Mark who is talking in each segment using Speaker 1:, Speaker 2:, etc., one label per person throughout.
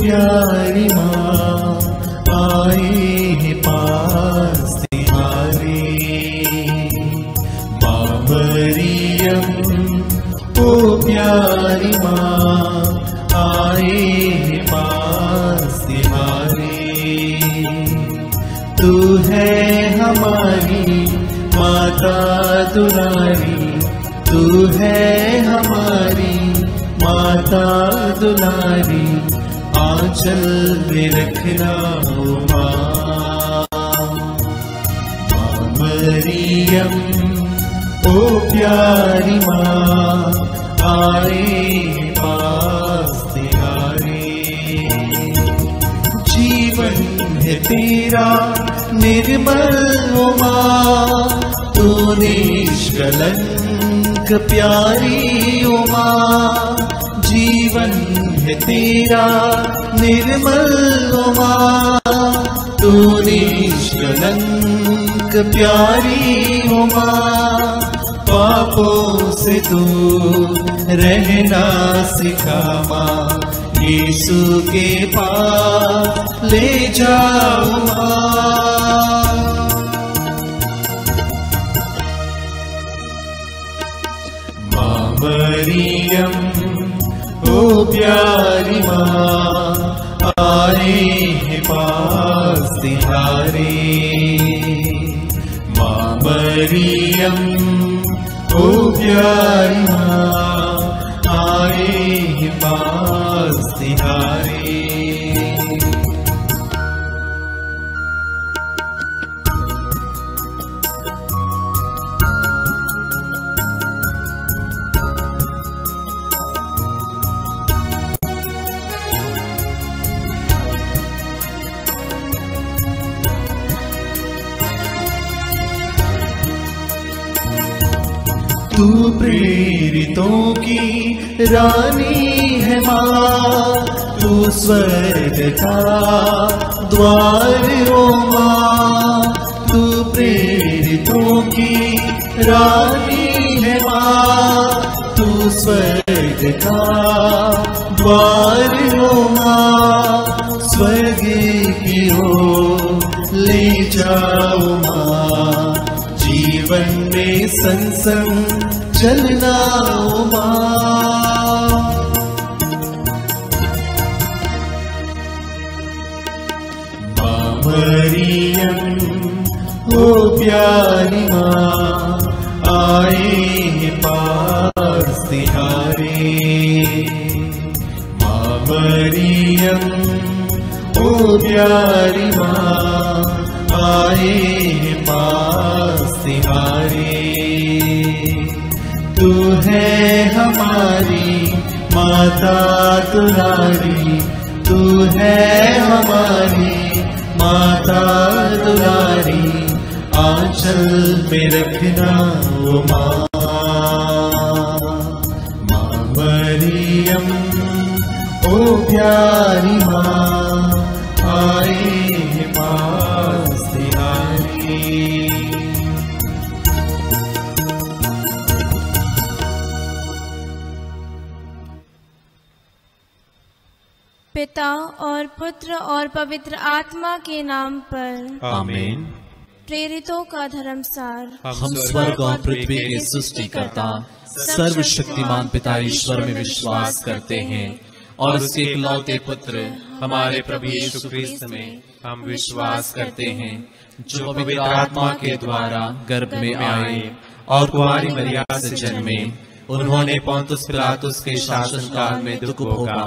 Speaker 1: प्यारी माँ आए हैं पास तुम्हारे। माँ मरियम ओ प्यारी माँ आए हैं पास तुम्हारे। तू है हमारी माता दुलारी, तू है हमारी माता दुलारी, आंचल में रखना ओ माँ। माँ मरियम ओ प्यारी माँ आए पास तुम्हारे। जीवन है तेरा निर्मल ओ माँ, तू निष्कलंक प्यारी ओ माँ। जीवन है तेरा निर्मल ओ माँ, तू निष्कलंक प्यारी ओ माँ। पापों से दूर रहना सिखा माँ, यीशु के पास ले जाओ माँ। माँ मरियम ओ प्यारी माँ आए हैं पास तुम्हारे। माँ मरियम ओ प्यारी माँ आए हैं पास तुम्हारे। तू प्रेरितों की रानी है माँ, तू स्वर्ग का द्वार ओ माँ। तू प्रेरितों की रानी है माँ, तू स्वर्ग का द्वार ओ माँ। स्वर्ग की ओर ले जाओ माँ, जीवन में संग संग चलना ओ माँ। माँ मरियम ओ प्यारी माँ आए हैं पास तुम्हारे। माँ मरियम ओ प्यारी माँ आए हैं पास तुम्हारे। तू है हमारी माता दुलारी, तू है हमारी माता दुलारी, आंचल में रखना ओ माँ। माँ मरियम ओ प्यारी माँ आए हैं पास तुम्हारे।
Speaker 2: पिता और पुत्र और पवित्र आत्मा के नाम पर
Speaker 3: आमीन।
Speaker 2: प्रेरितों का धर्मसार।
Speaker 3: हम स्वर्ग और पृथ्वी के सृष्टिकर्ता सर्वशक्तिमान पिता ईश्वर में विश्वास करते हैं और उसके इकलौते पुत्र हमारे प्रभु यीशु ख्रिस्त में हम विश्वास करते हैं, जो पवित्र आत्मा के द्वारा गर्भ में आए और कुंवारी मरियम से जन्मे। उन्होंने पोंतुस पिलातुस के शासनकाल में दुख भोगा,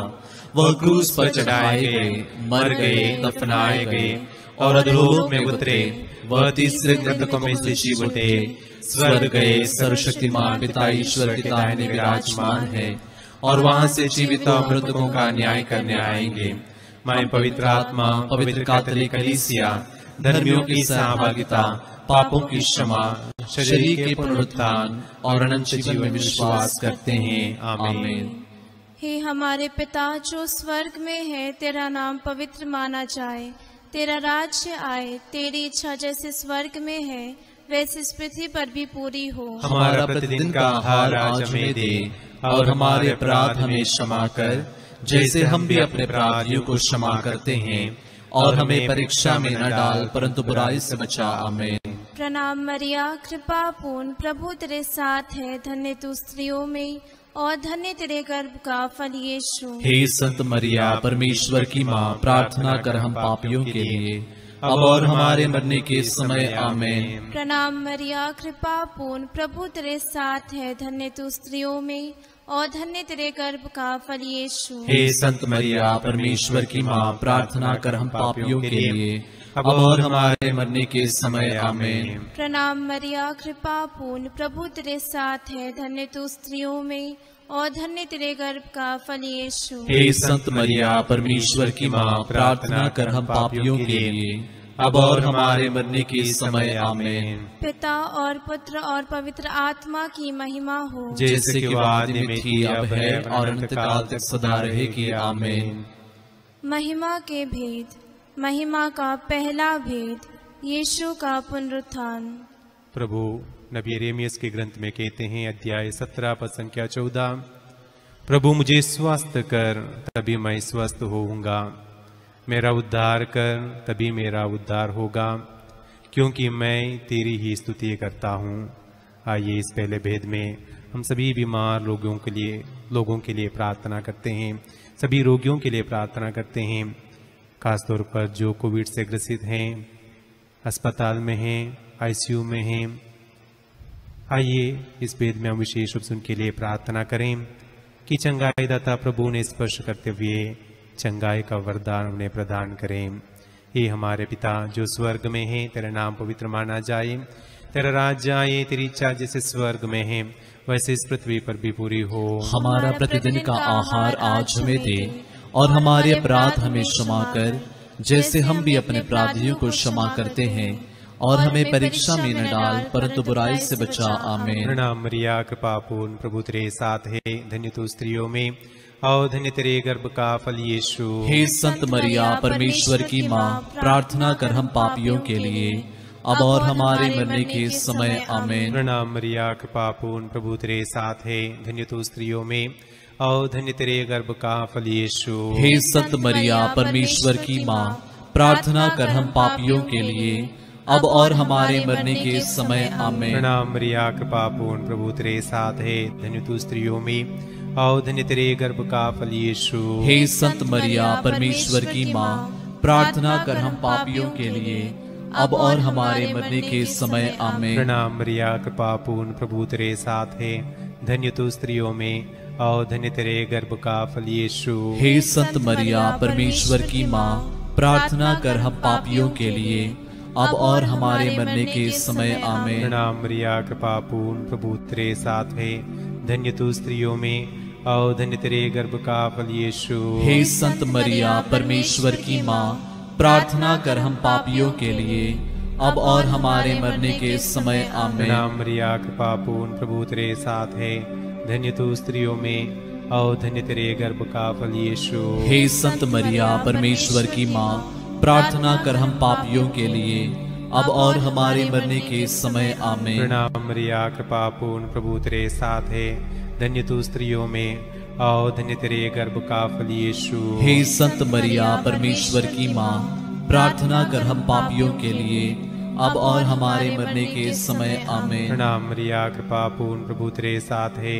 Speaker 3: वह क्रूस पर चढ़ाए गए, मर गए, दफनाए गए और अधोलोक में उतरे। वह तीसरे दिन में से जी उठे, स्वर्ग गए, सर्वशक्तिमान पिता ईश्वर के दाहिने विराजमान है और वहां से जीवित और मृतकों का न्याय करने आएंगे। मैं पवित्र आत्मा, पवित्र कैथोलिक कलीसिया, धर्मियों की सहभागिता, पापों की क्षमा, शरीर के पुनरुत्थान और अनंत जीवन में विश्वास करते हैं। आमीन।
Speaker 2: हे हमारे पिता जो स्वर्ग में है, तेरा नाम पवित्र माना जाए, तेरा राज्य आए, तेरी इच्छा जैसे स्वर्ग में है वैसे इस पृथ्वी पर भी पूरी हो।
Speaker 3: हमारा प्रतिदिन का आहार आज हमें दे और हमारे अपराध हमें क्षमा कर, जैसे हम भी अपने अपराधियों को क्षमा करते हैं, और हमें परीक्षा में न डाल परंतु बुराई से बचा। आमीन।
Speaker 2: प्रणाम मरिया, कृपा पूर्ण, प्रभु तेरे साथ है, धन्य तू स्त्रियों में और धन्य तेरे गर्भ का फल यीशु।
Speaker 3: हे संत मरिया, परमेश्वर की माँ, प्रार्थना कर हम पापियों के लिए, अब और हमारे मरने के समय। आमीन।
Speaker 2: प्रणाम मरिया, कृपा पूर्ण, प्रभु तेरे साथ है, धन्य तू स्त्रियों में और धन्य तेरे गर्भ का फल यीशु।
Speaker 3: हे संत मरिया, परमेश्वर की माँ, प्रार्थना कर हम पापियों के लिए, अब और हमारे मरने के समय। आमीन।
Speaker 2: प्रणाम मरिया, कृपा पूर्ण, प्रभु तेरे साथ है, धन्य तू स्त्रियों में और धन्य तेरे गर्भ का फल यीशु।
Speaker 3: हे संत मरिया, परमेश्वर की माँ, प्रार्थना कर हम पापियों के लिए, अब और हमारे मरने के समय। आमीन।
Speaker 2: पिता और पुत्र और पवित्र आत्मा की महिमा हो,
Speaker 3: जैसे कि आदि में थी, अब है और अनंत काल तक सदा रहेगी। आमीन।
Speaker 2: महिमा के भेद। महिमा का पहला भेद, यीशु का पुनरुत्थान।
Speaker 1: प्रभु नबी यिर्मयाह के ग्रंथ में कहते हैं, अध्याय 17 पद संख्या 14, प्रभु मुझे स्वस्थ कर तभी मैं स्वस्थ होऊंगा, मेरा उद्धार कर तभी मेरा उद्धार होगा, क्योंकि मैं तेरी ही स्तुति करता हूँ। आइए इस पहले भेद में हम सभी बीमार लोगों के लिए प्रार्थना करते हैं, सभी रोगियों के लिए प्रार्थना करते हैं, खासतौर पर जो कोविड से ग्रसित हैं, अस्पताल में हैं, आईसीयू में हैं। आइए इस भेद में हम विशेष रूप से उनके लिए प्रार्थना करें कि चंगाई दाता प्रभु ने स्पर्श करते हुए चंगाई का वरदान उन्हें प्रदान करें। हे हमारे पिता जो स्वर्ग में है, तेरा नाम पवित्र माना जाए, तेरा राज्य आए, तेरी इच्छा जैसे स्वर्ग में है वैसे इस पृथ्वी पर भी पूरी हो।
Speaker 3: हमारा प्रतिदिन का आहार आज हमें दे, और हमारे अपराध हमें क्षमा कर, जैसे हम भी अपने अपराधियों को क्षमा करते हैं, और हमें परीक्षा में न डाल परंतु बुराई से बचा। आमीन।
Speaker 1: प्रणाम मरिया, कृपा पूर्ण, प्रभु तेरे साथ है, धन्य तू स्त्रियों में और धन्य तेरे गर्भ का फल यीशु।
Speaker 3: हे संत मरिया, परमेश्वर की माँ, प्रार्थना कर हम पापियों के लिए, अब और हमारे मरने के समय। आमीन।
Speaker 1: प्रणाम मरिया, कृपा पूर्ण, प्रभु तेरे साथ है, धन्य तू स्त्रियों में और धन्य तेरे गर्भ का फल यीशु।
Speaker 3: हे संत मरिया, परमेश्वर की माँ, प्रार्थना कर हम पापियों के लिए, अब और हमारे मरने के समय। आमीन।
Speaker 1: प्रणाम मरिया, कृपा पूर्ण, प्रभु तेरे साथ है, धन्य तू स्त्रियों में और धन्य तेरे गर्भ का फल यीशु।
Speaker 3: हे संत मरिया, परमेश्वर की माँ, प्रार्थना कर हम पापियों के लिए, अब और हमारे मरने के समय। आमीन।
Speaker 1: प्रणाम मरिया, कृपा पूर्ण, प्रभु तेरे साथ है, धन्य तू स्त्रियों में और धन्य तेरे गर्भ का फल यीशु।
Speaker 3: हे संत मरिया, परमेश्वर की माँ, प्रार्थना कर हम पापियों के लिए, अब और हमारे मरने के समय। आमीन।
Speaker 1: प्रणाम मरिया, कृपा पूर्ण, प्रभु तेरे साथ है, धन्य तू स्त्रियों में और धन्य तेरे गर्भ का फल यीशु।
Speaker 3: हे संत मरिया, परमेश्वर की माँ, प्रार्थना कर हम पापियों के लिए, अब और हमारे मरने के समय। आमीन।
Speaker 1: प्रणाम मरिया, कृपा पूर्ण, प्रभु तेरे साथ है, धन्य तू स्त्रियों में और धन्य तेरे गर्भ का फल यीशु।
Speaker 3: हे संत मरिया, परमेश्वर की माँ, प्रार्थना कर हम पापियों के लिए, अब और हमारे मरने के समय। आमीन।
Speaker 1: प्रणाम मरिया, कृपा पूर्ण, प्रभु तेरे साथ है, धन्य तू स्त्रियों में और धन्य तेरे गर्भ का फल यीशु।
Speaker 3: हे संत मरिया, परमेश्वर की माँ, प्रार्थना कर हम पापियों के लिए, अब और हमारे मरने के समय। आमीन।
Speaker 1: प्रणाम मरिया, कृपा पूर्ण, प्रभु तेरे साथ है,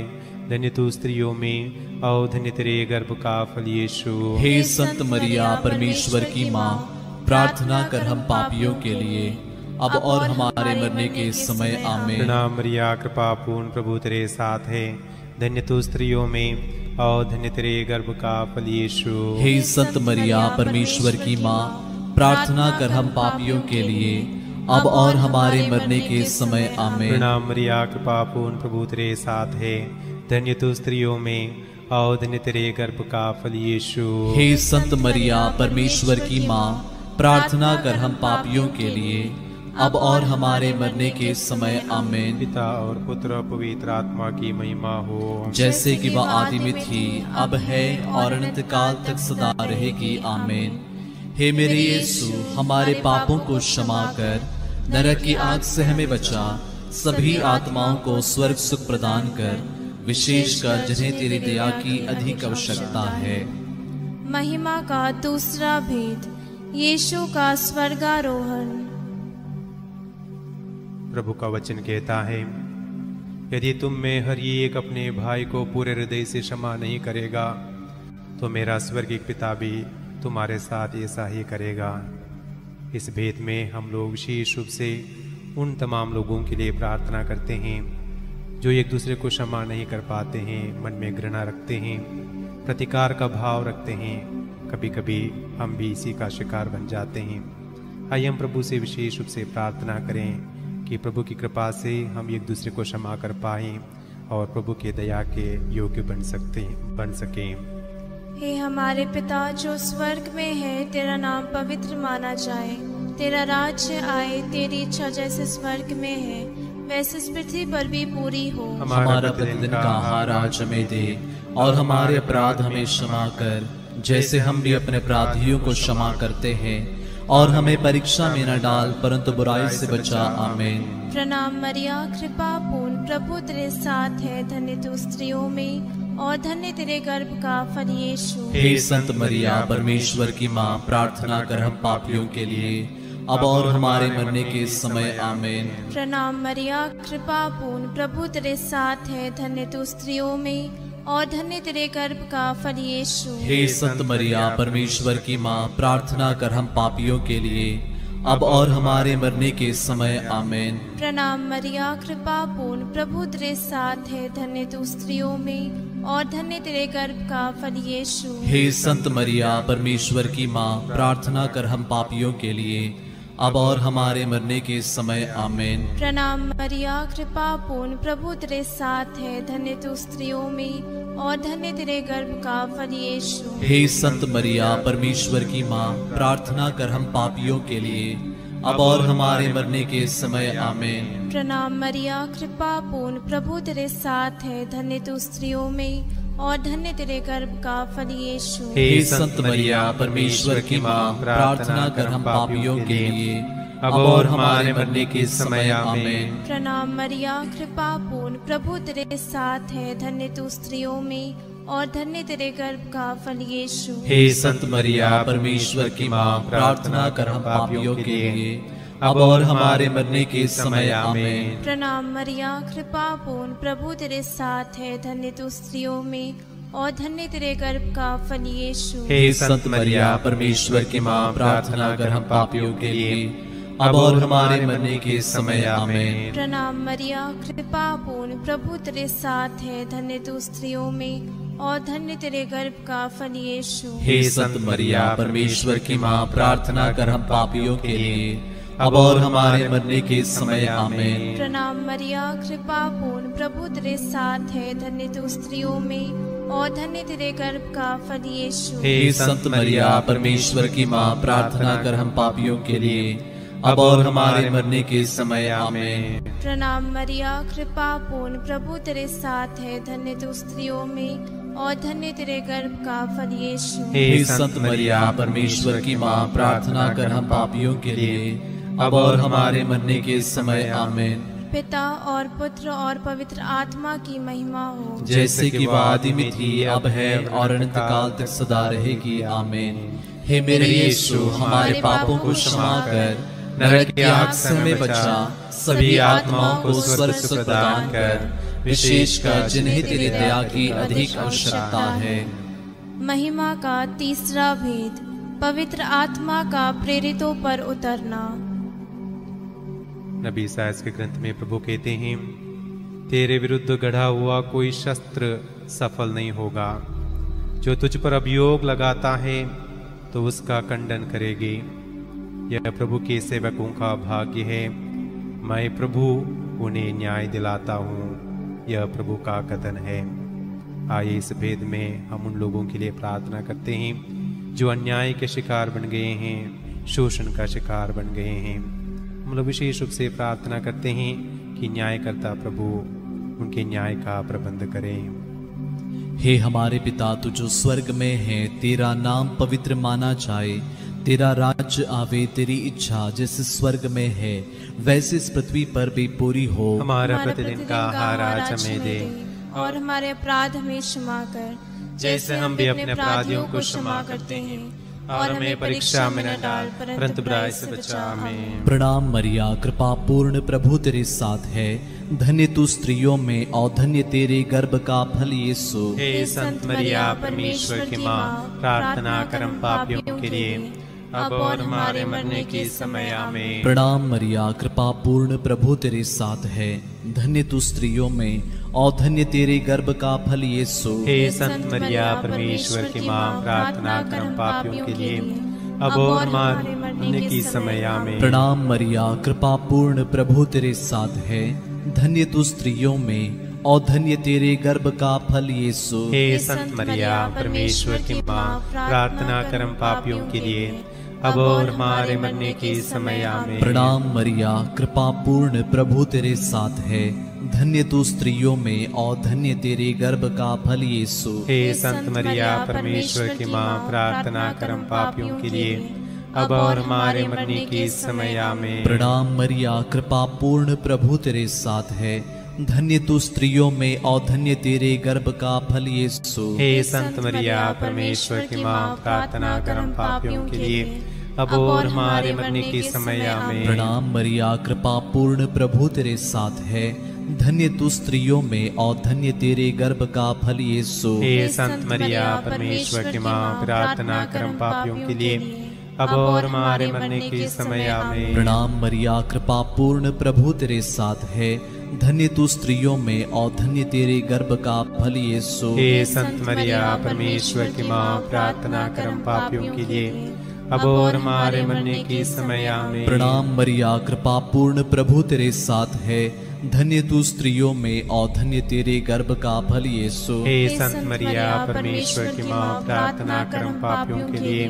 Speaker 1: धन्य तू स्त्रियों में और धन्य तेरे गर्भ का फल यीशु।
Speaker 3: हे संत मरिया, परमेश्वर की माँ, प्रार्थना कर हम पापियों के लिए, अब और हमारे मरने के समय। आमीन।
Speaker 1: प्रणाम मरिया, कृपा पूर्ण, प्रभु तेरे साथ है, धन्य तू स्त्रियों में और धन्य तेरे गर्भ का फल यीशु।
Speaker 3: हे संत मरिया, परमेश्वर की माँ, प्रार्थना कर हम पापियों के लिए, अब और हमारे मरने के समय। आमीन।
Speaker 1: प्रणाम मरिया, कृपा पूर्ण, प्रभु तेरे साथ है, धन्य तू स्त्रियों में और धन्य तेरे गर्भ का फल यीशु।
Speaker 3: हे संत मरिया, परमेश्वर की माँ, प्रार्थना कर हम पापियों के लिए, अब और हमारे मरने के समय। आमीन।
Speaker 1: पिता और पुत्र और पवित्र आत्मा की महिमा हो,
Speaker 3: जैसे कि वह आदि में थी, अब है और अनंत काल तक सदा रहेगी। आमीन। हे मेरे यीशु, हमारे पापों को क्षमा कर, नरक की आग से हमें बचा, सभी आत्माओं को स्वर्ग सुख प्रदान कर, विशेषकर जिन्हें तेरी दया की अधिक आवश्यकता है।
Speaker 2: महिमा का दूसरा भेद, यीशु का स्वर्गारोहण।
Speaker 1: प्रभु का वचन कहता है, यदि तुम में हर एक अपने भाई को पूरे हृदय से क्षमा नहीं करेगा तो मेरा स्वर्गीय पिता भी तुम्हारे साथ ऐसा ही करेगा। इस भेद में हम लोग विशेष रूप से उन तमाम लोगों के लिए प्रार्थना करते हैं जो एक दूसरे को क्षमा नहीं कर पाते हैं, मन में घृणा रखते हैं, प्रतिकार का भाव रखते हैं। कभी कभी हम भी इसी का शिकार बन जाते हैं। आइए हम प्रभु से विशेष रूप से प्रार्थना करें कि प्रभु की कृपा से हम एक दूसरे को क्षमा कर पाएं और प्रभु के दया के योग्य बन सकें।
Speaker 2: हे हमारे पिता जो स्वर्ग में है, तेरा नाम पवित्र माना जाए, तेरा राज्य आए, तेरी इच्छा जैसे स्वर्ग में है वैसे इस पृथ्वी पर भी पूरी हो।
Speaker 3: हमारा प्रतिदिन का आहार आज हमें दे और हमारे अपराध हमें क्षमा कर जैसे हम भी अपने अपराधियों को क्षमा करते हैं, और हमें परीक्षा में न डाल परंतु बुराई से बचा। आमीन।
Speaker 2: प्रणाम मरिया, कृपा पूर्ण, प्रभु तेरे साथ है, धन्य तू स्त्रियों में और धन्य तेरे गर्भ का फल यीशु।
Speaker 3: हे संत मरिया, परमेश्वर की माँ, प्रार्थना कर हम पापियों के लिए अब और हमारे मरने के समय। आमीन।
Speaker 2: प्रणाम मरिया, कृपा पूर्ण, प्रभु तेरे साथ है, धन्य तू स्त्रियों में और धन्य तेरे गर्भ का फल यीशु।
Speaker 3: हे संत मरिया, परमेश्वर की माँ, प्रार्थना कर हम पापियों के लिए अब और हमारे मरने के समय। आमीन।
Speaker 2: प्रणाम मरिया, कृपा पूर्ण, प्रभु तेरे साथ है, धन्य तू स्त्रियों में और धन्य तेरे गर्भ का फल यीशु।
Speaker 3: हे संत मरिया, परमेश्वर की माँ, प्रार्थना कर हम पापियों के लिए अब और हमारे मरने के समय। आमीन।
Speaker 2: प्रणाम मरिया, कृपा पूर्ण, प्रभु तेरे साथ है, धन्य तू स्त्रियों में और धन्य तेरे गर्भ का फल यीशु।
Speaker 3: हे संत मरिया, परमेश्वर की माँ, प्रार्थना कर हम पापियों के लिए अब और हमारे मरने के समय। आमीन।
Speaker 2: प्रणाम मरिया, कृपा पूर्ण, प्रभु तेरे साथ है, धन्य तू स्त्रियों में और धन्य तेरे गर्भ का फल यीशु।
Speaker 3: हे संत मरिया, परमेश्वर की माँ, प्रार्थना कर हम पापियों के लिए अब और हमारे मरने के समय। आमीन।
Speaker 2: प्रणाम मरिया, कृपा पूर्ण, प्रभु तेरे साथ है, धन्य तू स्त्रियों में और धन्य तेरे गर्भ का फल यीशु।
Speaker 3: हे संत मरिया, परमेश्वर की माँ, प्रार्थना कर हम पापियों के लिए अब और हमारे मरने के समय। आमीन।
Speaker 2: प्रणाम मरिया, कृपा पूर्ण, प्रभु तेरे साथ है, धन्य तू स्त्रियों में और धन्य तेरे गर्भ का फल यीशु।
Speaker 3: हे संत मरिया, परमेश्वर की माँ, प्रार्थना कर हम पापियों के लिए अब और हमारे मरने के समय। आमीन।
Speaker 2: प्रणाम मरिया, कृपा पूर्ण, प्रभु तेरे साथ है, धन्य तू स्त्रियों में और धन्य तेरे गर्भ का फल यीशु।
Speaker 3: हे संत मरिया, परमेश्वर की माँ, प्रार्थना कर हम पापियों के लिए अब और हमारे मरने के समय। आमीन।
Speaker 2: प्रणाम मरिया, कृपा पूर्ण, प्रभु तेरे साथ है, धन्य तू स्त्रियों में और धन्य तेरे गर्भ का फल यीशु।
Speaker 3: हे संत मरिया, परमेश्वर की माँ, प्रार्थना कर हम पापियों के लिए अब और हमारे मरने के समय। आमीन।
Speaker 2: प्रणाम मरिया, कृपा पूर्ण, प्रभु तेरे साथ है, धन्य तू स्त्रियों में और धन्य तेरे गर्भ का फल यीशु।
Speaker 3: हे संत मरिया, परमेश्वर की माँ, प्रार्थना कर हम पापियों के लिए अब और हमारे मरने के समय। आमीन।
Speaker 2: पिता और पुत्र और पवित्र आत्मा की महिमा हो,
Speaker 3: जैसे कि वह आदि में थी, अब है और अनंत काल तक सदा रहेगी। आमीन। हे मेरे यीशु, हमारे पापों को क्षमा कर, नरक की आग से हमें बचा, सभी आत्माओं को स्वर्ग सुख प्रदान कर, विशेषकर जिन्हें तेरी दया की अधिक आवश्यकता है।
Speaker 2: महिमा का तीसरा भेद, पवित्र आत्मा का प्रेरितों पर उतरना।
Speaker 1: नबी ईसायाह के ग्रंथ में प्रभु कहते हैं, तेरे विरुद्ध गढ़ा हुआ कोई शस्त्र सफल नहीं होगा, जो तुझ पर अभियोग लगाता है तो उसका खंडन करेगी। यह प्रभु के सेवकों का भाग्य है, मैं प्रभु उन्हें न्याय दिलाता हूँ, यह प्रभु का कथन है। आइए इस भेद में हम उन लोगों के लिए प्रार्थना करते हैं जो अन्याय के शिकार बन गए हैं, शोषण का शिकार बन गए हैं। हम लोग विशेष रूप से प्रार्थना करते हैं कि न्यायकर्ता प्रभु उनके न्याय का प्रबंध करें।
Speaker 3: हे हमारे पिता, तू जो स्वर्ग में है, तेरा नाम पवित्र माना जाए, तेरा राज्य आवे, तेरी इच्छा जैसे स्वर्ग में है वैसे इस पृथ्वी पर भी पूरी हो।
Speaker 1: हमारा प्रतिदिन का आहार आज हमें दे
Speaker 2: और हमारे अपराध हमें क्षमा कर
Speaker 1: जैसे हम भी अपने अपराधियों को क्षमा करते हैं, और हमें परीक्षा में न डाल परंतु बुराई से बचा। आमीन।
Speaker 3: प्रणाम मरिया, कृपा पूर्ण, प्रभु तेरे साथ है। धन्य तू स्त्रियों में और धन्य तेरे गर्भ का फल यीशु।
Speaker 1: हे संत मरिया, परमेश्वर की माँ, प्रार्थना कर हम पापियों के लिए, अब और हमारे मरने के समय। आमीन।
Speaker 3: प्रणाम मरिया, कृपा पूर्ण, प्रभु तेरे साथ है। धन्य तू स्त्रियों में और धन्य तेरे गर्भ का फल यीशु।
Speaker 1: हे संत मरिया, परमेश्वर की माँ, प्रार्थना कर हम पापियों के लिए, अब और हमारे मरने के समय। आमीन।
Speaker 3: प्रणाम मरिया, कृपा पूर्ण, प्रभु तेरे साथ है। धन्य तू स्त्रियों में और धन्य तेरे गर्भ का फल यीशु।
Speaker 1: हे संत मरिया, परमेश्वर की माँ, प्रार्थना कर हम पापियों के लिए, अब और हमारे मरने के समय। आमीन।
Speaker 3: प्रणाम मरिया, कृपा पूर्ण, प्रभु तेरे साथ है। धन्य तू स्त्रियों में और धन्य तेरे गर्भ का फल यीशु।
Speaker 1: हे संत मरिया, परमेश्वर की माँ, प्रार्थना कर हम पापियों के लिए, अब और हमारे मरने के समय। आमीन।
Speaker 3: प्रणाम मरिया, कृपा पूर्ण, प्रभु तेरे साथ है। धन्य तू स्त्रियों में और धन्य तेरे गर्भ का फल यीशु।
Speaker 1: हे संत मरिया, परमेश्वर की माँ, प्रार्थना कर हम पापियों के लिए, अब और हमारे मरने के समय। आमीन।
Speaker 3: प्रणाम मरिया, कृपा पूर्ण, प्रभु तेरे साथ है। धन्य तू स्त्रियों में और धन्य तेरे गर्भ का फल यीशु।
Speaker 1: हे संत मरिया, परमेश्वर की माँ, प्रार्थना कर हम पापियों के लिए, अब और हमारे मरने के समय। आमीन।
Speaker 3: प्रणाम मरिया, कृपा पूर्ण, प्रभु तेरे साथ है। धन्य तू स्त्रियों में और धन्य तेरे गर्भ का फल यीशु।
Speaker 1: हे संत मरिया, परमेश्वर की माँ, प्रार्थना कर हम पापियों के लिए, अब और हमारे मरने के समय। आमीन।
Speaker 3: प्रणाम मरिया, कृपा पूर्ण, प्रभु तेरे साथ है। धन्य तू स्त्रियों में और धन्य तेरे गर्भ का फल यीशु।
Speaker 1: हे संत मरिया, परमेश्वर की माँ, प्रार्थना कर हम पापियों के लिए,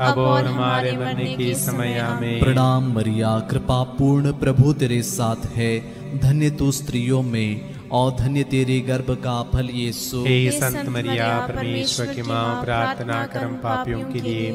Speaker 1: अब और हमारे मरने के समय। आमीन।
Speaker 3: प्रणाम मरिया, कृपा पूर्ण, प्रभु तेरे साथ है। धन्य तू स्त्रियों में और धन्य तेरे गर्भ का फल यीशु।
Speaker 1: हे संत मरिया, परमेश्वर की माँ, प्रार्थना कर हम पापियों के लिए,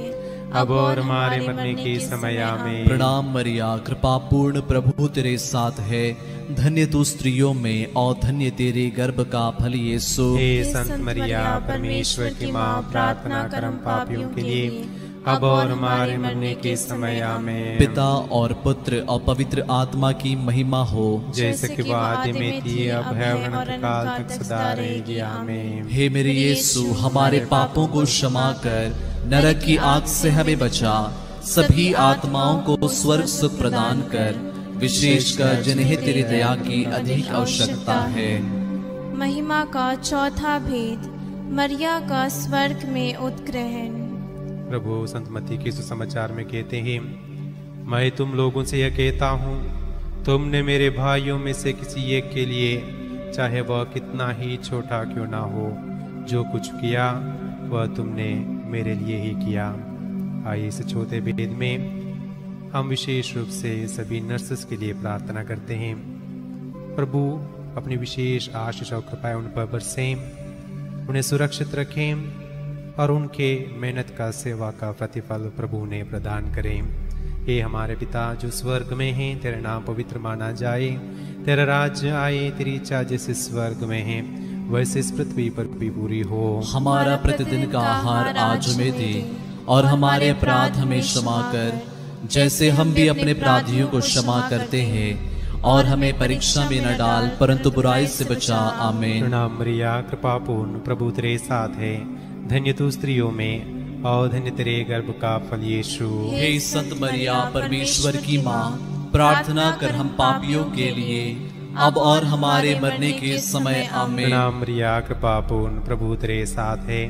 Speaker 1: अब और हमारे मरने के समय। आमीन।
Speaker 3: प्रणाम मरिया, कृपा पूर्ण, प्रभु तेरे साथ है। धन्य तू स्त्रियों में और धन्य तेरे गर्भ का फल यीशु।
Speaker 1: हे संत मरिया, परमेश्वर की माँ, प्रार्थना कर हम पापियों के लिए, अब और हमारे मरने के समय। आमीन।
Speaker 3: पिता और पुत्र और पवित्र आत्मा की महिमा हो,
Speaker 1: जैसे कि वो आदि में थी, अब है और अनंत काल तक सदा रहेगी। आमीन।
Speaker 3: हे मेरे यीशु, हमारे पापों को क्षमा कर, नरक की आग से हमें बचा, सभी आत्माओं को स्वर्ग सुख प्रदान कर, विशेषकर जिन्हें तेरी दया की अधिक आवश्यकता है।
Speaker 2: महिमा का चौथा भेद, मरिया का स्वर्ग में उत्ग्रहण।
Speaker 1: प्रभु संत मत्ती के सुसमाचार में कहते हैं, मैं तुम लोगों से यह कहता हूँ, तुमने मेरे भाइयों में से किसी एक के लिए, चाहे वह कितना ही छोटा क्यों ना हो, जो कुछ किया वह तुमने मेरे लिए ही किया। आइए इस छोटे भेद में हम विशेष रूप से सभी नर्सेस के लिए प्रार्थना करते हैं। प्रभु अपनी विशेष आशीष और कृपा उन पर बरसें, उन्हें सुरक्षित रखें और उनके मेहनत का, सेवा का प्रतिफल प्रभु ने प्रदान करें। हे हमारे पिता जो स्वर्ग में हैं, तेरा नाम पवित्र माना जाए, तेरा राज्य आए, तेरी इच्छा जैसे स्वर्ग में है वैसे इस पृथ्वी पर भी पूरी हो।
Speaker 3: हमारा प्रतिदिन का आहार आज हमें दे, और हमारे अपराध हमें क्षमा कर, जैसे हम भी अपने अपराधियों को क्षमा करते हैं, और हमें परीक्षा में न डाल परंतु बुराई से बचा। आमीन।
Speaker 1: प्रणाम मरिया, कृपा पूर्ण, प्रभु तेरे साथ है। धन्य तू स्त्रियों में और धन्य तेरे गर्भ का फल यीशु।
Speaker 3: हे संत मरिया, परमेश्वर की माँ, प्रार्थना कर हम पापियों के लिए, अब और हमारे मरने के समय। आमीन।
Speaker 1: प्रणाम मरिया, कृपा पूर्ण, प्रभु तेरे साथ है।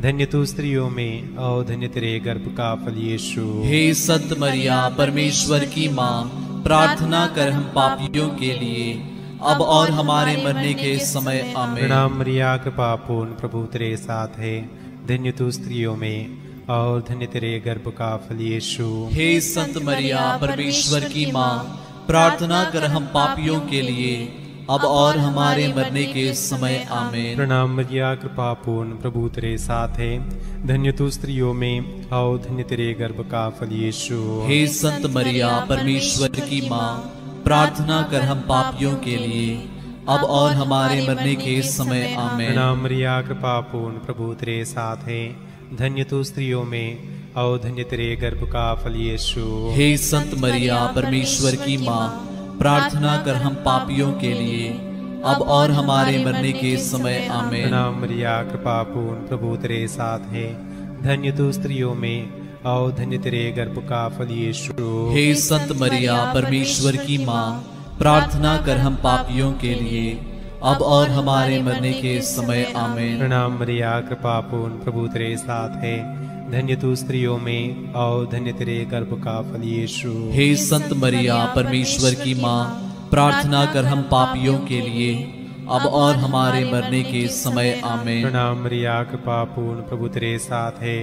Speaker 1: धन्य तू स्त्रियों में और धन्य तेरे गर्भ का फल यीशु।
Speaker 3: हे संत मरिया, परमेश्वर की माँ, प्रार्थना कर हम पापियों के लिए, अब और हमारे मरने के समय। आमीन।
Speaker 1: प्रणाम मरिया, कृपा पूर्ण, प्रभु तेरे साथ है। धन्य तू स्त्रियों में और धन्य तेरे गर्भ का फल यीशु।
Speaker 3: हे संत मरिया, परमेश्वर की माँ, प्रार्थना कर हम पापियों के लिए, अब और हमारे मरने के समय। आमीन।
Speaker 1: प्रणाम मरिया, कृपा पूर्ण, प्रभु तेरे साथ है। धन्य तू स्त्रियों में और धन्य तेरे गर्भ का फल यीशु।
Speaker 3: हे संत मरिया, परमेश्वर की माँ, प्रार्थना कर हम पापियों के लिए, अब और हमारे मरने के समय आमीन।
Speaker 1: प्रणाम मरिया, कृपा पूर्ण, प्रभु तेरे साथ है। धन्य तू स्त्रियों में और धन्य तेरे गर्भ का फल यीशु।
Speaker 3: हे संत मरिया, परमेश्वर की माँ, प्रार्थना कर हम पापियों के लिए, अब और हमारे मरने के समय आमीन।
Speaker 1: प्रणाम मरिया, कृपा पूर्ण, प्रभु तेरे साथ है। धन्य तू स्त्रियों में और धन्य तेरे गर्भ का फल यीशु।
Speaker 3: हे संत मरिया, परमेश्वर की माँ, प्रार्थना कर हम पापियों के लिए, अब और हमारे मरने के समय आमीन।
Speaker 1: प्रणाम मरिया, कृपा पूर्ण, प्रभु तेरे साथ है। धन्य तू स्त्रियों में और धन्य तेरे गर्भ का फल यीशु।
Speaker 3: हे संत मरिया, परमेश्वर की माँ, प्रार्थना कर हम पापियों के लिए, अब और हमारे मरने के समय आमीन।
Speaker 1: प्रणाम मरिया, कृपा पूर्ण, प्रभु तेरे साथ है।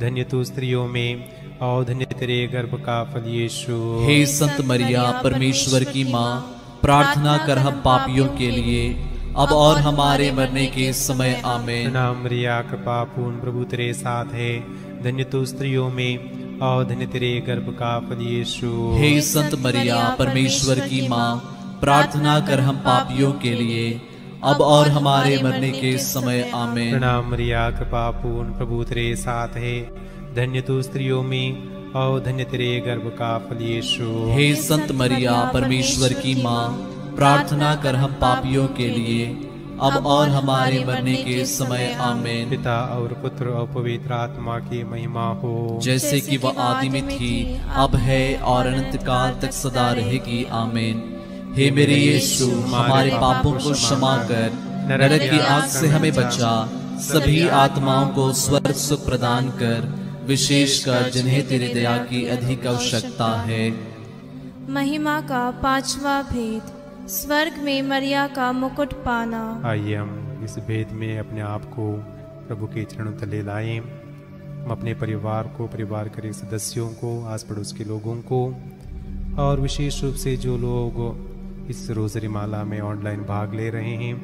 Speaker 1: धन्य तू स्त्रियों में और धन्य तेरे गर्भ का फल यीशु।
Speaker 3: हे संत मरिया, परमेश्वर की माँ, प्रार्थना कर हम पापियों के लिए, अब और हमारे मरने के समय आमीन।
Speaker 1: प्रणाम मरिया, कृपा पूर्ण, प्रभु तेरे साथ है। धन्य तू स्त्रियों में और धन्य तेरे गर्भ का फल यीशु।
Speaker 3: हे संत मरिया, परमेश्वर की माँ, प्रार्थना कर हम पापियों के लिए, अब और हमारे मरने के समय आमीन।
Speaker 1: प्रणाम मरिया, कृपा पूर्ण, प्रभु तेरे साथ है। धन्य तू स्त्रियों में और धन्य तेरे गर्भ का फल यीशु।
Speaker 3: हे संत मरिया, परमेश्वर की माँ, प्रार्थना कर हम पापियों के लिए, अब और हमारे मरने के समय आमीन।
Speaker 1: पिता और पुत्र और पवित्र आत्मा की महिमा हो,
Speaker 3: जैसे कि वह आदि में थी, अब है और अनंत काल तक सदा रहेगी आमीन। हे मेरे यीशु, हमारे पापों को क्षमा कर, नरक की आग से हमें बचा, सभी आत्माओं को स्वर्ग सुख प्रदान कर, विशेषकर जिन्हें तेरी दया की अधिक आवश्यकता है।
Speaker 2: महिमा का पांचवा भेद, स्वर्ग में मरिया का मुकुट पाना।
Speaker 1: आइए हम इस भेद में अपने आप को प्रभु के चरणों तले लाएं। हम अपने परिवार को, परिवार के सदस्यों को, आस पड़ोस के लोगों को और विशेष रूप से जो लोग इस रोजरी माला में ऑनलाइन भाग ले रहे हैं,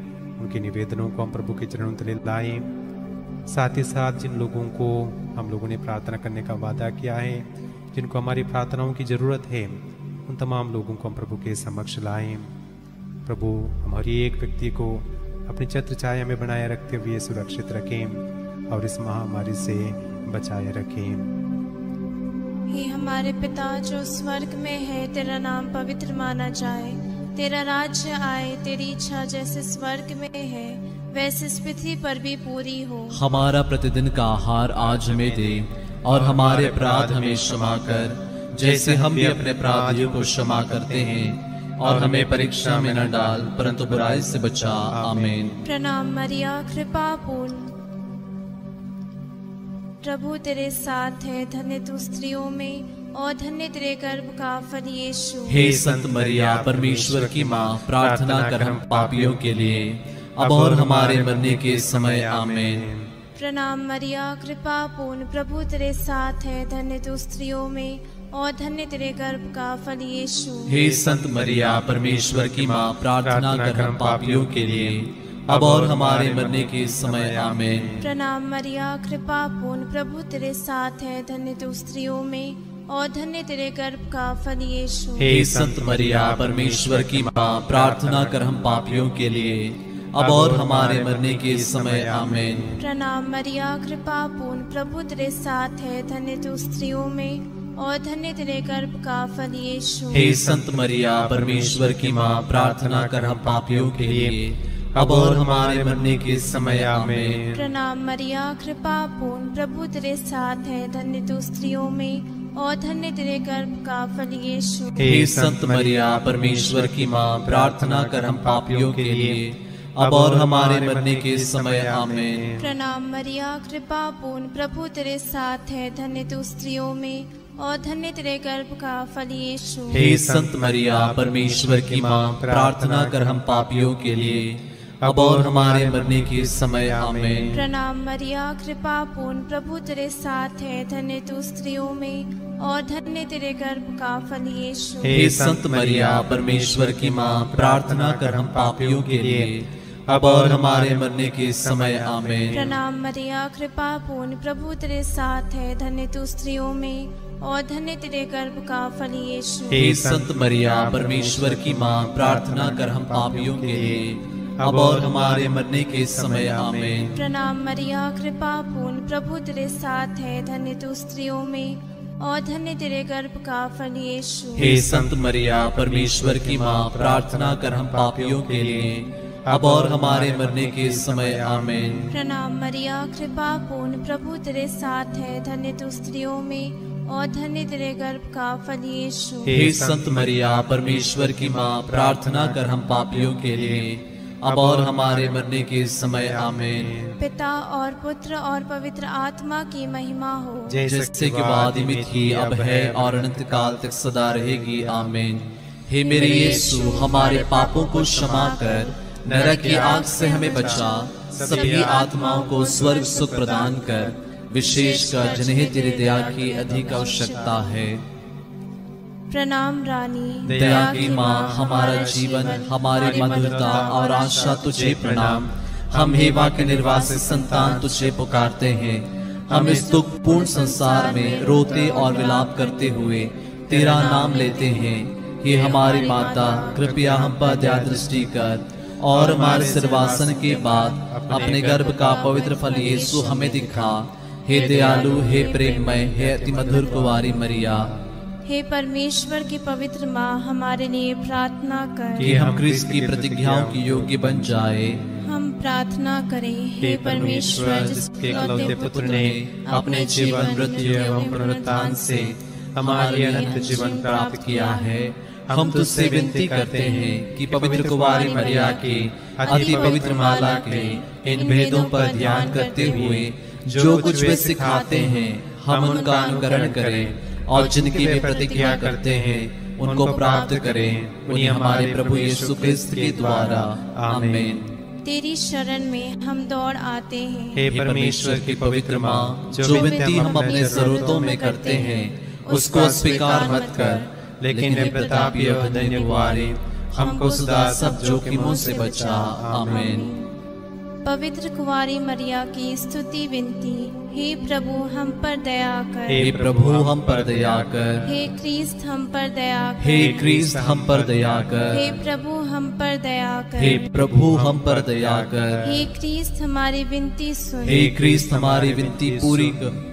Speaker 1: उनके निवेदनों को हम प्रभु के चरणों तले लाएं। साथ ही साथ जिन लोगों को हम लोगों ने प्रार्थना करने का वादा किया है, जिनको हमारी प्रार्थनाओं की ज़रूरत है, उन तमाम लोगों को हम प्रभु के समक्ष लाएं। प्रभु हमारी एक व्यक्ति को अपनी छत्र छाया में बनाए रखते हुए सुरक्षित रखें और इस महामारी से बचाए रखें।
Speaker 2: हे हमारे पिता जो स्वर्ग में है, तेरा नाम पवित्र माना जाए, तेरा राज्य आए, तेरी इच्छा जैसे स्वर्ग में है वैसे इस पृथ्वी पर भी पूरी हो।
Speaker 3: हमारा प्रतिदिन का आहार आज हमें दे, और हमारे अपराध हमें क्षमा कर, जैसे हम भी अपने अपराधियों को क्षमा करते हैं, और हमें परीक्षा में न डाल, परंतु बुराई से बचा। आमीन।
Speaker 2: प्रणाम मरिया, कृपा पूर्ण, प्रभु तेरे साथ है। धन्य तू स्त्रियों में और धन्य तेरे गर्भ का फल यीशु।
Speaker 3: हे संत मरिया, परमेश्वर की माँ, प्रार्थना कर हम पापियों के लिए, अब और हमारे मरने के समय आमीन।
Speaker 2: प्रणाम मरिया, कृपा पूर्ण, प्रभु तेरे साथ है। धन्य तू स्त्रियों में और धन्य तेरे गर्भ का फल यीशु।
Speaker 3: हे संत मरिया, परमेश्वर की माँ, प्रार्थना कर हम पापियों के लिए, अब और हमारे मरने के समय आमीन।
Speaker 2: प्रणाम मरिया, कृपा पूर्ण, प्रभु तेरे साथ है। धन्य तू स्त्रियों में और धन्य तेरे गर्भ का फल यीशु।
Speaker 3: हे संत मरिया, परमेश्वर की माँ, प्रार्थना कर हम पापियों के लिए, अब और हमारे मरने के समय आमीन।
Speaker 2: प्रणाम मरिया, कृपा पूर्ण, प्रभु तेरे साथ है। धन्य तू स्त्रियों में और धन्य तेरे गर्भ का फल यीशु।
Speaker 3: हे संत मरिया, परमेश्वर की माँ, प्रार्थना कर हम पापियों के लिए, अब और हमारे मरने के समय आमीन।
Speaker 2: प्रणाम मरिया, कृपा पूर्ण, प्रभु तेरे साथ है। धन्य तू स्त्रियों में और धन्य तेरे गर्भ का फल यीशु।
Speaker 3: हे संत मरिया, परमेश्वर की माँ, प्रार्थना कर हम पापियों के लिए, अब और हमारे मरने के समय आमीन।
Speaker 2: प्रणाम मरिया, कृपा पूर्ण, प्रभु तेरे साथ है। धन्य तू स्त्रियों में और धन्य तेरे गर्भ का फल यीशु।
Speaker 3: हे संत मरिया, परमेश्वर की माँ, प्रार्थना कर हम पापियों के लिए, अब और हमारे मरने के समय आमीन।
Speaker 2: प्रणाम मरिया, कृपा पूर्ण, प्रभु तेरे साथ है। धन्य तू स्त्रियों में और धन्य तेरे गर्भ का फल यीशु।
Speaker 3: हे संत मरिया, परमेश्वर की माँ, प्रार्थना कर हम पापियों के लिए, अब और हमारे मरने के समय आमीन।
Speaker 2: प्रणाम मरिया, कृपा पूर्ण, प्रभु तेरे साथ है। धन्य तू स्त्रियों में और धन्य तेरे गर्भ का फल यीशु।
Speaker 3: हे संत मरिया परमेश्वर की माँ, प्रार्थना कर हम पापियों के लिए अब और हमारे मरने के समय, आमीन।
Speaker 2: प्रणाम मरिया, कृपा पूर्ण, प्रभु तेरे साथ है, धन्य तू स्त्रियों में और धन्य तेरे गर्भ का फल यीशु।
Speaker 3: हे संत मरिया परमेश्वर की माँ, प्रार्थना कर हम पापियों के लिए अब और हमारे मरने के समय, आमीन।
Speaker 2: प्रणाम मरिया, कृपा पूर्ण, प्रभु तेरे साथ है, धन्य तू स्त्रियों में और धन्य तेरे गर्भ का फल यीशु।
Speaker 3: हे संत मरिया परमेश्वर की माँ, प्रार्थना कर हम पापियों के लिए अब और हमारे मरने के समय, आमीन।
Speaker 2: पिता और पुत्र और पवित्र आत्मा की महिमा हो,
Speaker 3: जैसे कि आदि में थी, अब है और अनंत काल तक सदा रहेगी, आमीन। हे मेरे यीशु, हमारे पापों को क्षमा कर, नरक की आग से हमें बचा, सभी आत्माओं को स्वर्ग सुख प्रदान कर, विशेषकर जिन्हें तेरी दया की अधिक आवश्यकता है।
Speaker 2: प्रणाम रानी,
Speaker 3: दया की माँ, हमारा जीवन, हमारी मधुरता और आशा तुझे प्रणाम। हम हेवा के निर्वासित संतान तुझे पुकारते हैं। हम इस दुख पूर्ण संसार में रोते और विलाप करते हुए तेरा नाम लेते हैं। हे हमारी माता, कृपया हम पर दया दृष्टि कर और हमारे सिरवासन के बाद अपने गर्भ का पवित्र फल यीशु हमें दिखा। हे दयालु, हे प्रेममय, हे अति मधुर कुंवारी मरिया,
Speaker 2: हे परमेश्वर की पवित्र माँ, हमारे लिए प्रार्थना कर
Speaker 3: कि हम क्रिस्त की प्रतिज्ञाओं की योग्य बन जाए।
Speaker 2: हम प्रार्थना करें। हे परमेश्वर, जिसके इकलौते पुत्र ने
Speaker 3: अपने जीवन, मृत्यु एवं पुनरुत्थान से हमारे अनंत जीवन प्राप्त किया है, हम तुझसे विनती करते हैं कि पवित्र कुंवारी मरिया की अति पवित्र माला के इन भेदों पर ध्यान करते हुए जो कुछ वे सिखाते हैं, हम उनका अनुकरण करें और जिनकी वे प्रतिज्ञा करते हैं उनको प्राप्त करें। उन्हें हमारे प्रभु यीशु क्रिस्त के द्वारा, आमीन।
Speaker 2: तेरी शरण में हम दौड़ आते हैं।
Speaker 3: हे परमेश्वर की पवित्र माँ, जो विनती हम अपने जरूरतों में करते हैं उसको अस्वीकार मत कर, लेकिन वे प्रतापी और धन्य कुंवारी, हमको सदा सब जोखिमों से बचा, आमीन।
Speaker 2: पवित्र कुंवारी मरिया की स्तुति विनती। हे प्रभु, हम पर दया कर।
Speaker 3: हे प्रभु, हम पर दया कर।
Speaker 2: हे क्रिस्त, हम पर दया कर।
Speaker 3: हे क्रिस्त, हम पर दया कर।
Speaker 2: हे प्रभु, हम पर दया कर।
Speaker 3: हे प्रभु, हम पर दया कर।
Speaker 2: हे क्रिस्त, हमारी विनती सुन।
Speaker 3: हे क्रिस्त, हमारी विनती पूरी कर।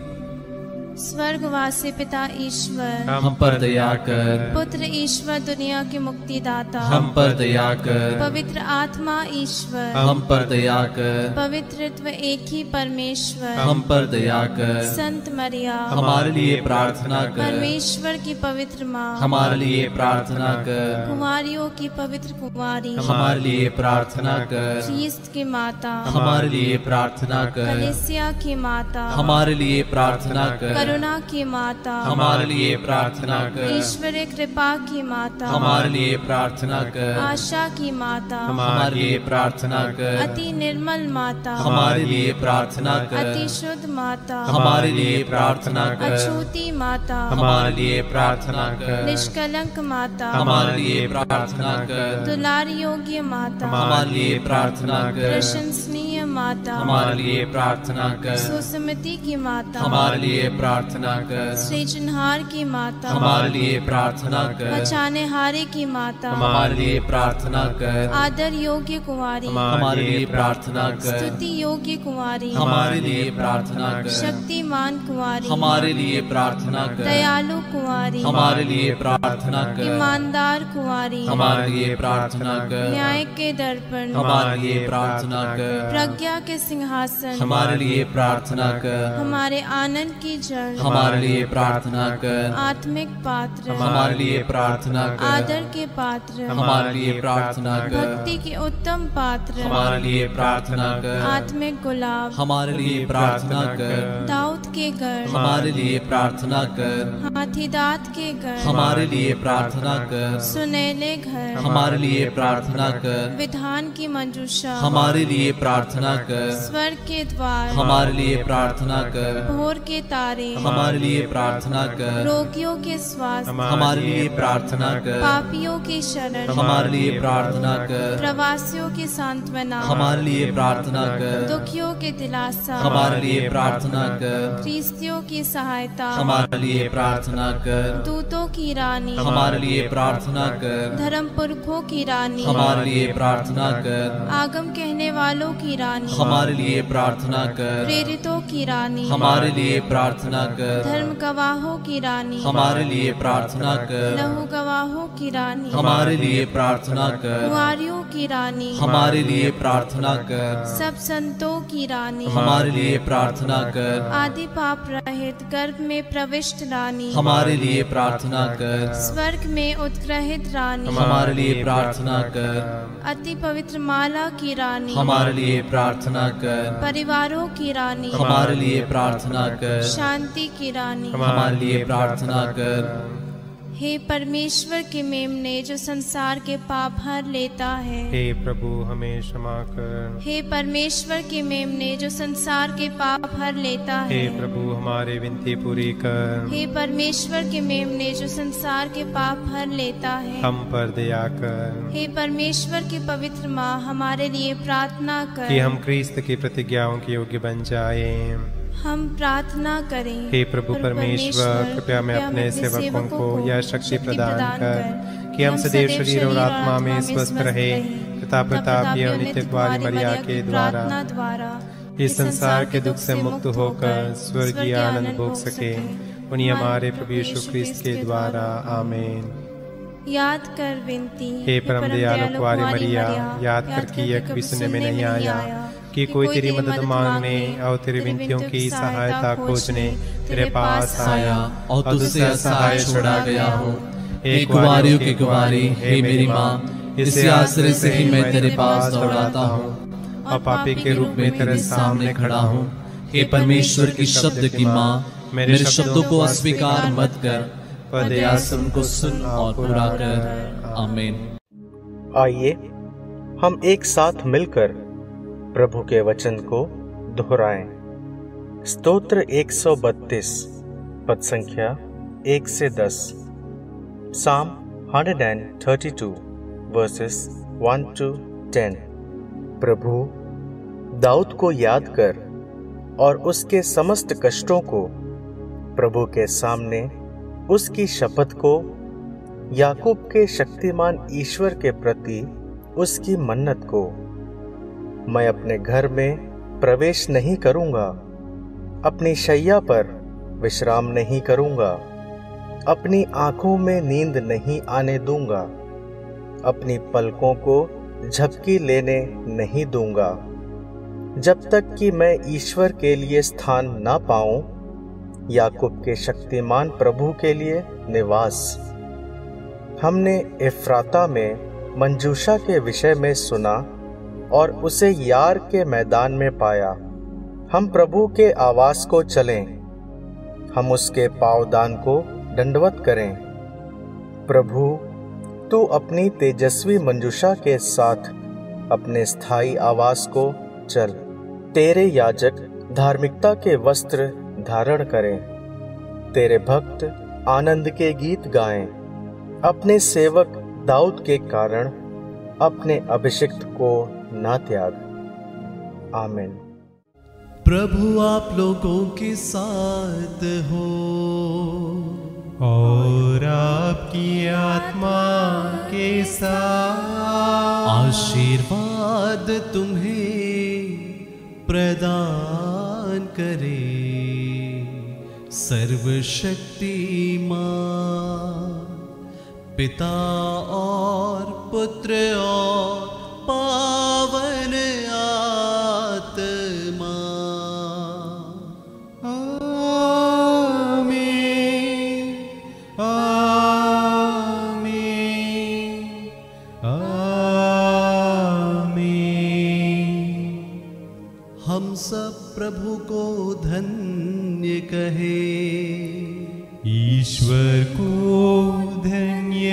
Speaker 2: स्वर्गवासी पिता ईश्वर,
Speaker 3: हम पर दया कर।
Speaker 2: पुत्र ईश्वर, दुनिया के मुक्तिदाता,
Speaker 3: हम पर दया कर।
Speaker 2: पवित्र आत्मा ईश्वर,
Speaker 3: हम पर दया कर।
Speaker 2: पवित्रत्व एक ही परमेश्वर,
Speaker 3: हम पर दया कर।
Speaker 2: संत मरिया,
Speaker 3: हमारे लिए प्रार्थना कर।
Speaker 2: परमेश्वर की पवित्र माँ,
Speaker 3: हमारे लिए प्रार्थना कर।
Speaker 2: कुंवारियों की पवित्र कुंवारी,
Speaker 3: हमारे लिए प्रार्थना कर।
Speaker 2: क्रिस्त की माता,
Speaker 3: हमारे लिए प्रार्थना कर।
Speaker 2: कलीसिया की माता,
Speaker 3: हमारे लिए प्रार्थना कर।
Speaker 2: करुणा की माता,
Speaker 3: हमारे लिए प्रार्थना कर।
Speaker 2: ईश्वरीय कृपा की माता,
Speaker 3: हमारे लिए प्रार्थना कर।
Speaker 2: आशा की माता,
Speaker 3: हमारे लिए प्रार्थना कर।
Speaker 2: अति निर्मल माता,
Speaker 3: हमारे लिए प्रार्थना कर।
Speaker 2: अति शुद्ध माता,
Speaker 3: हमारे लिए प्रार्थना कर।
Speaker 2: अछूती माता,
Speaker 3: हमारे लिए प्रार्थना कर।
Speaker 2: निष्कलंक माता,
Speaker 3: हमारे लिए प्रार्थना कर।
Speaker 2: दुलार योग्य माता,
Speaker 3: हमारे लिए प्रार्थना कर।
Speaker 2: प्रशंसनीय माता,
Speaker 3: हमारे लिए प्रार्थना कर।
Speaker 2: सुसमति की माता,
Speaker 3: हमारे लिए प्रार्थना कर।
Speaker 2: सृजनहार की माता,
Speaker 3: हमारे लिए प्रार्थना कर।
Speaker 2: बचाने हारे की माता,
Speaker 3: हमारे लिए प्रार्थना कर।
Speaker 2: आदर योग्य कुंवारी,
Speaker 3: हमारे लिए प्रार्थना कर।
Speaker 2: स्तुति योग्य कुंवारी,
Speaker 3: हमारे लिए प्रार्थना कर।
Speaker 2: शक्तिमान कुंवारी,
Speaker 3: हमारे लिए प्रार्थना कर।
Speaker 2: दयालु कुंवारी,
Speaker 3: हमारे लिए प्रार्थना कर।
Speaker 2: ईमानदार कुंवारी,
Speaker 3: हमारे लिए प्रार्थना कर।
Speaker 2: न्याय के दर्पण,
Speaker 3: हमारे लिए प्रार्थना कर।
Speaker 2: प्रज्ञा के सिंहासन,
Speaker 3: हमारे लिए प्रार्थना कर।
Speaker 2: हमारे आनंद की जड़,
Speaker 3: हमारे लिए प्रार्थना कर।
Speaker 2: आत्मिक पात्र,
Speaker 3: हमारे लिए प्रार्थना कर।
Speaker 2: आदर के पात्र,
Speaker 3: हमारे लिए प्रार्थना कर।
Speaker 2: भक्ति के उत्तम पात्र,
Speaker 3: हमारे लिए प्रार्थना कर।
Speaker 2: आत्मिक गुलाब,
Speaker 3: हमारे लिए प्रार्थना कर।
Speaker 2: दाऊद के गढ़,
Speaker 3: हमारे लिए प्रार्थना कर।
Speaker 2: हाथीदांत के गढ़,
Speaker 3: हमारे लिए प्रार्थना कर।
Speaker 2: सुनहले घर,
Speaker 3: हमारे लिए प्रार्थना कर।
Speaker 2: विधान की मंजूषा,
Speaker 3: हमारे लिए प्रार्थना कर।
Speaker 2: स्वर्ग के द्वार
Speaker 3: हमारे लिए प्रार्थना कर।
Speaker 2: भोर के तारे
Speaker 3: हमारे लिए प्रार्थना कर।
Speaker 2: रोगियों के स्वास्थ्य
Speaker 3: हमारे लिए प्रार्थना कर।
Speaker 2: पापियों की शरण
Speaker 3: हमारे लिए प्रार्थना कर।
Speaker 2: प्रवासियों की सांत्वना
Speaker 3: हमारे लिए प्रार्थना कर।
Speaker 2: दुखियों के दिलासा
Speaker 3: हमारे लिए प्रार्थना कर।
Speaker 2: ख्रीस्तियों की सहायता
Speaker 3: हमारे लिए प्रार्थना कर।
Speaker 2: दूतों की रानी
Speaker 3: हमारे लिए प्रार्थना कर।
Speaker 2: धर्म पुरखों की रानी
Speaker 3: हमारे लिए प्रार्थना कर।
Speaker 2: आगम कहने वालों की रानी
Speaker 3: हमारे लिए प्रार्थना कर।
Speaker 2: प्रेरितों की रानी
Speaker 3: हमारे लिए प्रार्थना कर।
Speaker 2: धर्म गवाहों की रानी
Speaker 3: हमारे लिए प्रार्थना कर।
Speaker 2: लहू गवाहों की रानी
Speaker 3: हमारे लिए प्रार्थना कर।
Speaker 2: कुंवारियों की रानी
Speaker 3: हमारे लिए प्रार्थना कर।
Speaker 2: सब संतों की रानी
Speaker 3: हमारे लिए प्रार्थना कर।
Speaker 2: आदि पाप रहित गर्भ में प्रविष्ट रानी
Speaker 3: हमारे लिए प्रार्थना कर।
Speaker 2: स्वर्ग में उत्ग्रहित रानी
Speaker 3: हमारे लिए प्रार्थना कर।
Speaker 2: अति पवित्र माला की रानी
Speaker 3: हमारे लिए प्रार्थना कर।
Speaker 2: परिवारों की रानी
Speaker 3: हमारे लिए प्रार्थना कर।
Speaker 2: शांति की रानी
Speaker 3: हमारे लिए प्रार्थना कर।
Speaker 2: हे परमेश्वर के मेमने जो संसार के पाप हर लेता है।
Speaker 1: हे प्रभु हमें क्षमा कर।
Speaker 2: हे परमेश्वर के मेमने जो संसार के पाप हर लेता है।
Speaker 1: हे प्रभु हमारी विनती पूरी कर।
Speaker 2: हे परमेश्वर के मेमने जो संसार के पाप हर लेता है।
Speaker 1: हम पर दया कर
Speaker 2: हे परमेश्वर की पवित्र माँ हमारे लिए प्रार्थना कर
Speaker 1: कि हम क्रिस्त की प्रतिज्ञाओं के योग्य बन जाएं।
Speaker 2: हम प्रार्थना करें।
Speaker 1: हे प्रभु परमेश्वर कृपया मैं अपने सेवकों को यह शक्ति प्रदान कर कि हम सदैव शरीर और आत्मा में स्वस्थ रहे तथा प्रताप और नित्य कुमारी मरिया के द्वारा इस संसार के दुख से मुक्त होकर स्वर्गीय आनंद भोग सके। उन्हीं हमारे प्रभु यीशु क्रिस्त के द्वारा आमीन।
Speaker 2: याद कर विनती
Speaker 1: हे परम दयालु कुमारी मरिया, याद कर कि यह कभी सुनने में नहीं आया कि कोई तेरी मदद मांगने और तेरी विनतियों की सहायता खोजने तेरे पास आया
Speaker 3: और तुझसे असहाय छोड़ा गया हो। हे कुंवारियों की कुंवारी, हे मेरी माँ, इस आश्रय से ही मैं तेरे पास दौड़ाता हूँ और पापी के रूप में तेरे सामने खड़ा हूँ। हे परमेश्वर की शब्द की माँ, मेरे शब्दों को अस्वीकार मत कर, पर दया से उनको सुन और पूरा कर। आमीन।
Speaker 4: आइए हम एक साथ मिलकर प्रभु के वचन को दोहराएं। स्तोत्र 132 पद संख्या 1 से 10। Psalm 132 verses 1 to 10। प्रभु दाऊद को याद कर और उसके समस्त कष्टों को, प्रभु के सामने उसकी शपथ को, याकूब के शक्तिमान ईश्वर के प्रति उसकी मन्नत को। मैं अपने घर में प्रवेश नहीं करूंगा, अपनी शैया पर विश्राम नहीं करूंगा, अपनी आंखों में नींद नहीं आने दूंगा, अपनी पलकों को झपकी लेने नहीं दूंगा, जब तक कि मैं ईश्वर के लिए स्थान ना पाऊं, याकूब के शक्तिमान प्रभु के लिए निवास। हमने एफ्राता में मंजूषा के विषय में सुना और उसे यार के मैदान में पाया। हम प्रभु के आवास को चलें, हम उसके पावदान को दंडवत करें। प्रभु तू अपनी तेजस्वी मंजूषा के साथ अपने स्थायी आवास को चल। तेरे याजक धार्मिकता के वस्त्र धारण करें, तेरे भक्त आनंद के गीत गाएं। अपने सेवक दाऊद के कारण अपने अभिषिक्त को ना त्याग। आमीन।
Speaker 3: प्रभु आप लोगों के साथ हो
Speaker 1: और आपकी आत्मा के साथ।
Speaker 3: आशीर्वाद तुम्हें प्रदान करे सर्वशक्तिमान पिता और पुत्र और पावन आत्मा।
Speaker 1: आमीन, आमीन, आमीन।
Speaker 3: हम सब प्रभु को धन्य कहे,
Speaker 1: ईश्वर को धन्य